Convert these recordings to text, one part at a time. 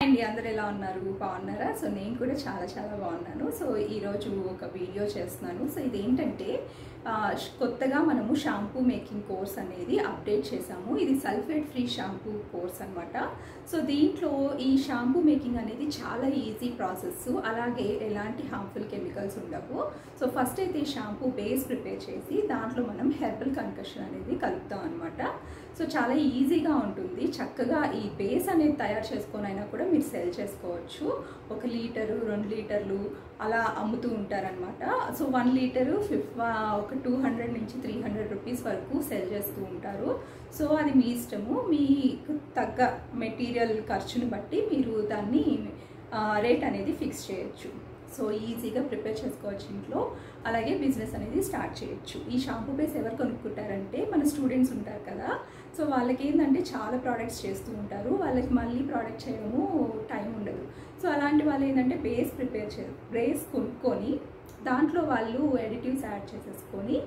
అండి అందరూ ఎలా ఉన్నారు బాగున్నారా సో నేను కూడా చాలా బాగున్నాను సో ఈ రోజు ఒక వీడియో చేస్తున్నాను సో ఇదేంటంటే కొత్తగా మనము షాంపూ మేకింగ్ కోర్స్ అనేది అప్డేట్ చేసాము ఇది సల్ఫేట్ ఫ్రీ షాంపూ కోర్స్ అన్నమాట సో దీంట్లో ఈ షాంపూ మేకింగ్ అనేది చాలా ఈజీ ప్రాసెస్ అలాగే ఎలాంటి హార్మ్ఫుల్ కెమికల్స్ ఉండవు సో ఫస్ట్ అయితే షాంపూ బేస్ ప్రిపేర్ చేసి దాంట్లో మనం హెర్బల్ కన్కషన్ అనేది కలుపుతాం అన్నమాట సో చాలా ఈజీగా ఉంటుంది చక్కగా ఈ బేస్ అనేది తయారు చేసుకొని అయినా కూడా మీరు సెల్ చేసుకోవచ్చు 1 లీటరు 2 లీటర్లు అలా అమ్ముతూ ఉంటారనమాట సో 1 లీటరు ఒక 200 నుంచి 300 రూపీస్ వరకు సెల్ చేస్తూ ఉంటారు సో అది మీ ఇష్టము మీకు తగ్గ మెటీరియల్ ఖర్చుని బట్టి మీరు దాన్ని రేట్ అనేది ఫిక్స్ చేయొచ్చు సో ఈజీగా ప్రిపేర్ చేసుకోవచ్చు ఇంట్లో అలాగే బిజినెస్ అనేది స్టార్ట్ చేయొచ్చు ఈ షాంపూ బేస్ ఎవరు కొనుక్కుంటారంటే మన స్టూడెంట్స్ ఉంటారు కదా సో వాళ్ళకి ఏంటంటే చాలా ప్రోడక్ట్స్ చేస్తూ ఉంటారు వాళ్ళకి మళ్ళీ ప్రోడక్ట్ చేయడము టైం ఉండదు సో అలాంటి వాళ్ళు ఏంటంటే బేస్ కొనుక్కొని దాంట్లో వాళ్ళు ఎడిటివ్స్ యాడ్ చేసేసుకొని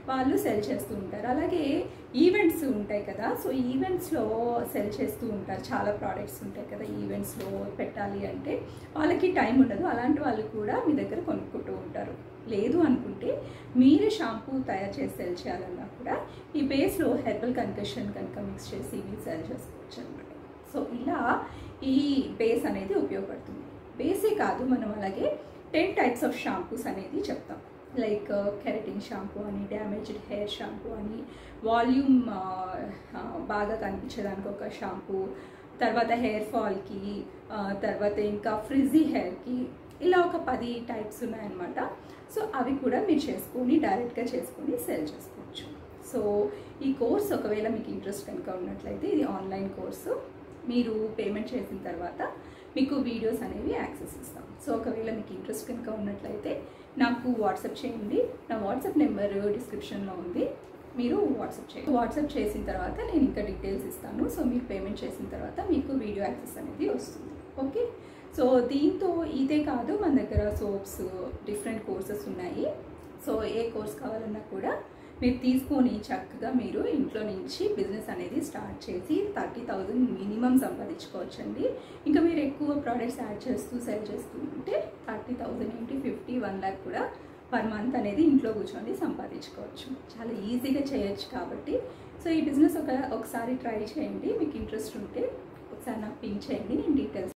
వాళ్ళు సెల్ చేస్తూ ఉంటారు అలాగే ఈవెంట్స్ ఉంటాయి కదా సో ఈవెంట్స్లో సెల్ చేస్తూ ఉంటారు చాలా ప్రోడక్ట్స్ ఉంటాయి కదా ఈవెంట్స్లో పెట్టాలి అంటే వాళ్ళకి టైం ఉండదు అలాంటి వాళ్ళు కూడా మీ దగ్గర కొనుక్కుంటూ ఉంటారు లేదు అనుకుంటే మీరే షాంపూ తయారు చేసి సెల్ చేయాలన్నా కూడా ఈ బేస్లో హెర్బల్ కన్కషన్ కనుక మిక్స్ చేసి మీరు సెల్ చేసుకోవచ్చు అనమాట సో ఇలా ఈ బేస్ అనేది ఉపయోగపడుతుంది బేసే కాదు మనం అలాగే 10 టైప్స్ ఆఫ్ షాంపూస్ అనేది చెప్తాం లైక్ కెరటిన్ షాంపూ అని డ్యామేజ్డ్ హెయిర్ షాంపూ అని వాల్యూమ్ బాగా కనిపించడానికి ఒక షాంపూ తర్వాత హెయిర్ ఫాల్కి తర్వాత ఇంకా ఫ్రిజీ హెయిర్కి ఇలా ఒక 10 టైప్స్ ఉన్నాయన్నమాట సో అవి కూడా మీరు చేసుకొని డైరెక్ట్గా చేసుకొని సెల్ చేసుకోవచ్చు సో ఈ కోర్స్ ఒకవేళ మీకు ఇంట్రెస్ట్ కనుక ఉన్నట్లయితే ఇది ఆన్లైన్ కోర్సు మీరు పేమెంట్ చేసిన తర్వాత మీకు వీడియోస్ అనేవి యాక్సెస్ ఇస్తాం సో ఒకవేళ మీకు ఇంట్రెస్ట్ కనుక ఉన్నట్లయితే నాకు వాట్సాప్ చేయండి నా వాట్సాప్ నెంబర్ డిస్క్రిప్షన్లో ఉంది మీరు వాట్సాప్ చేసిన తర్వాత నేను ఇంకా డీటెయిల్స్ ఇస్తాను సో మీరు పేమెంట్ చేసిన తర్వాత మీకు వీడియో యాక్సెస్ అనేది వస్తుంది ఓకే సో దీంతో ఇదే కాదు మన దగ్గర సోప్స్ డిఫరెంట్ కోర్సెస్ ఉన్నాయి సో ఏ కోర్స్ కావాలన్నా కూడా మీరు తీసుకొని చక్కగా మీరు ఇంట్లో నుంచి బిజినెస్ అనేది స్టార్ట్ చేసి 30,000 మినిమం సంపాదించుకోవచ్చండి ఇంకా మీరు ఎక్కువ ప్రోడక్ట్స్ యాడ్ చేస్తూ సెల్ చేస్తూ ఉంటే 30,000 ఏంటి 50-1 lakh కూడా పర్ మంత్ అనేది ఇంట్లో కూర్చొని సంపాదించుకోవచ్చు చాలా ఈజీగా చేయొచ్చు కాబట్టి సో ఈ బిజినెస్ ఒకసారి ట్రై చేయండి మీకు ఇంట్రెస్ట్ ఉంటే ఒకసారి నాకు పింక్ చేయండి నేను డీటెయిల్స్